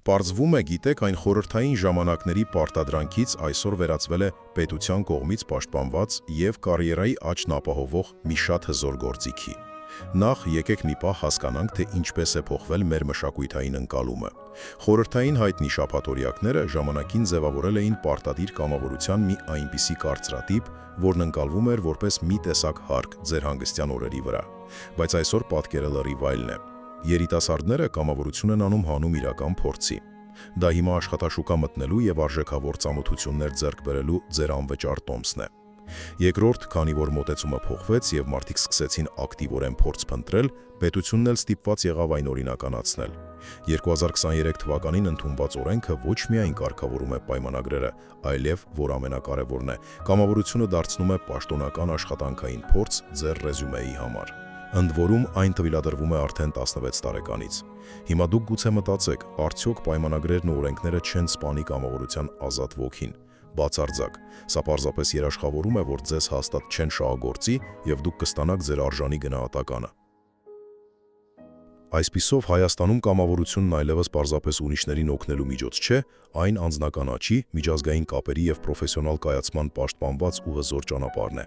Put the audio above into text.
Պարզվում է, գիտեք, այն խորհրդային ժամանակների պարտադրանքից այսօր վերածվել է պետության կողմից պաշտպանված և կարիերայի աճն ապահովող մի շատ հզոր գործիքի։ Նախ եկեք մի պահ հասկանանք, թե ինչպես է փոխվել մեր մշակութային ընկալումը։ Խորհրդային հայտնի շաբաթօրյակները ժամանակին ձևավորել էին պարտադիր կամավորության մի այնպիսի կարծրատիպ, որն ընկալվում էր որպես մի տեսակ հարկ ձեր հանգստյան օրերի վրա։ Բայց այսօր պատկերը լրիվ այլն է։ Երիտասարդները կամավորություն են անում հանուն իրական փորձի։ Դա հիմա աշխատաշուկա մտնելու և արժեքավոր ծանոթություններ ձեռք բերելու ձեր անվճար տոմսն է։ Երկրորդ, քանի որ մոտեցումը փոխվեց և մարդիկ սկսեցին ակտիվորեն փորձ փնտրել, պետությունն էլ ստիպված եղավ այն օրինականացնել։ 2023 թվականին ընդունված օրենքը ոչ միայն կարգավորում է պայմանագրերը, այլև, որ ամենակարևորն է, կամավորությունը դարձնում է պաշտոնական աշխատանքային փորձ ձեր ռեզյումեի համար։ Ընդ որում այն թույլատրվում է արդեն 16 տարեկանից։ Հիմա դուք գուցե մտածեք, արդյոք պայմանագրերն ու օրենքները չեն սպանի կամավորության ազատ ոգին։ Բացարձակ, սա պարզապես երաշխավորում է, որ ձեզ հաստատ չեն շահագործի և դուք կստանաք ձեր արժանի գնահատականը։ Այսպիսով Հայաստանում կամավորությունն այլևս պարզապես ուրիշներին օգնելու միջոց չէ, այն անձնական աճի, միջազգային կապերի և պրոֆեսիոնալ կայացման պաշտպանված ու հզոր ճանապարհն է։